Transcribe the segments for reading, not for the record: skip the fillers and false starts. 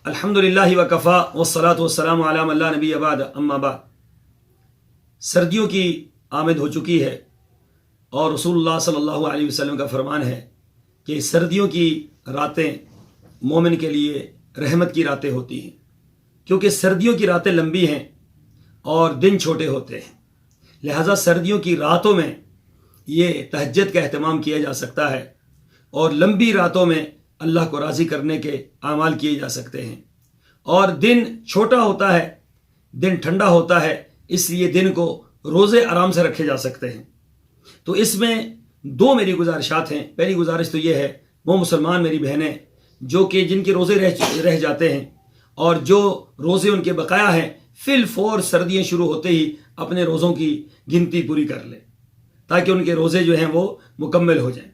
الحمدللہ وکفا والصلاۃ والسلام علی من لا نبی بعد اما بعد۔ سردیوں کی آمد ہو چکی ہے اور رسول اللہ صلی اللہ علیہ وسلم کا فرمان ہے کہ سردیوں کی راتیں مومن کے لیے رحمت کی راتیں ہوتی ہیں، کیونکہ سردیوں کی راتیں لمبی ہیں اور دن چھوٹے ہوتے ہیں، لہذا سردیوں کی راتوں میں یہ تہجد کا اہتمام کیا جا سکتا ہے اور لمبی راتوں میں اللہ کو راضی کرنے کے اعمال کیے جا سکتے ہیں، اور دن چھوٹا ہوتا ہے، دن ٹھنڈا ہوتا ہے، اس لیے دن کو روزے آرام سے رکھے جا سکتے ہیں۔ تو اس میں دو میری گزارشات ہیں۔ پہلی گزارش تو یہ ہے، وہ مسلمان میری بہنیں جو کہ جن کے روزے رہ جاتے ہیں اور جو روزے ان کے بقایا ہیں، فی الفور سردیاں شروع ہوتے ہی اپنے روزوں کی گنتی پوری کر لیں تاکہ ان کے روزے جو ہیں وہ مکمل ہو جائیں۔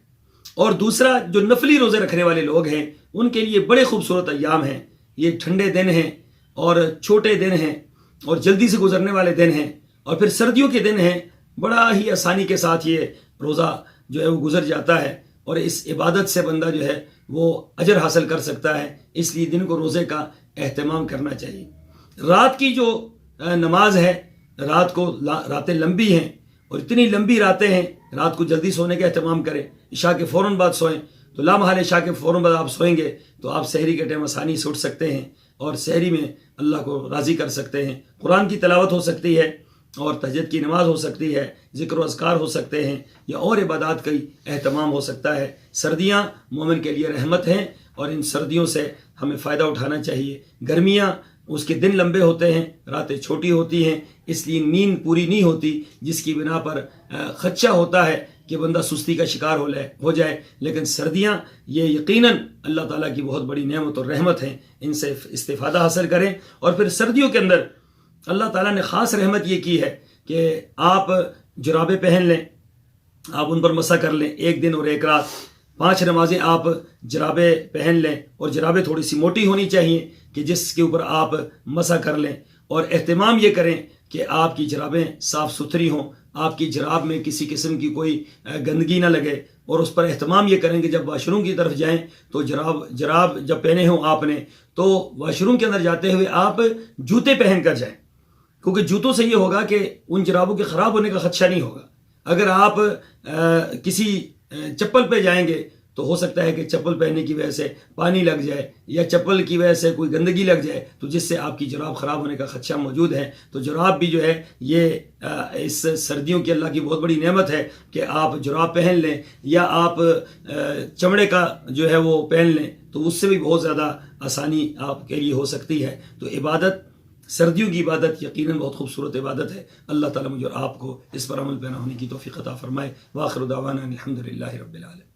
اور دوسرا، جو نفلی روزے رکھنے والے لوگ ہیں ان کے لیے بڑے خوبصورت ایام ہیں، یہ ٹھنڈے دن ہیں اور چھوٹے دن ہیں اور جلدی سے گزرنے والے دن ہیں، اور پھر سردیوں کے دن ہیں، بڑا ہی آسانی کے ساتھ یہ روزہ جو ہے وہ گزر جاتا ہے اور اس عبادت سے بندہ جو ہے وہ اجر حاصل کر سکتا ہے، اس لیے دن کو روزے کا اہتمام کرنا چاہیے۔ رات کی جو نماز ہے، راتیں لمبی ہیں اور اتنی لمبی راتیں ہیں، رات کو جلدی سونے کا اہتمام کریں، عشاء کے فوراً بعد سوئیں، تو لامحال عشاء کے فوراً بعد آپ سوئیں گے تو آپ سحری کے ٹائم آسانی سے اٹھ سکتے ہیں اور سحری میں اللہ کو راضی کر سکتے ہیں، قرآن کی تلاوت ہو سکتی ہے اور تہجد کی نماز ہو سکتی ہے، ذکر و اذکار ہو سکتے ہیں یا اور عبادات کا اہتمام ہو سکتا ہے۔ سردیاں مومن کے لیے رحمت ہیں اور ان سردیوں سے ہمیں فائدہ اٹھانا چاہیے۔ گرمیاں اس کے دن لمبے ہوتے ہیں، راتیں چھوٹی ہوتی ہیں، اس لیے نیند پوری نہیں ہوتی، جس کی بنا پر خدشہ ہوتا ہے کہ بندہ سستی کا شکار ہو جائے۔ لیکن سردیاں یہ یقیناً اللہ تعالیٰ کی بہت بڑی نعمت اور رحمت ہیں، ان سے استفادہ حاصل کریں۔ اور پھر سردیوں کے اندر اللہ تعالیٰ نے خاص رحمت یہ کی ہے کہ آپ جرابیں پہن لیں، آپ ان پر مسح کر لیں، ایک دن اور ایک رات 5 نمازیں آپ جرابیں پہن لیں، اور جرابیں تھوڑی سی موٹی ہونی چاہیے کہ جس کے اوپر آپ مسح کر لیں، اور اہتمام یہ کریں کہ آپ کی جرابیں صاف ستھری ہوں، آپ کی جراب میں کسی قسم کی کوئی گندگی نہ لگے، اور اس پر اہتمام یہ کریں کہ جب واش روم کی طرف جائیں تو جراب جب پہنے ہوں آپ نے تو واش روم کے اندر جاتے ہوئے آپ جوتے پہن کر جائیں، کیونکہ جوتوں سے یہ ہوگا کہ ان جرابوں کے خراب ہونے کا خدشہ نہیں ہوگا۔ اگر آپ کسی چپل پہ جائیں گے تو ہو سکتا ہے کہ چپل پہننے کی وجہ سے پانی لگ جائے یا چپل کی وجہ سے کوئی گندگی لگ جائے، تو جس سے آپ کی جراب خراب ہونے کا خدشہ موجود ہے۔ تو جراب بھی جو ہے یہ اس سردیوں کی اللہ کی بہت بڑی نعمت ہے کہ آپ جراب پہن لیں، یا آپ چمڑے کا جو ہے وہ پہن لیں، تو اس سے بھی بہت زیادہ آسانی آپ کے لیے ہو سکتی ہے۔ تو عبادت، سردیوں کی عبادت یقیناً بہت خوبصورت عبادت ہے۔ اللہ تعالیٰ مجھے اور آپ کو اس پر عمل پیرا ہونے کی توفیق عطا فرمائے۔ وآخر دعوانا الحمدللہ رب العالمین۔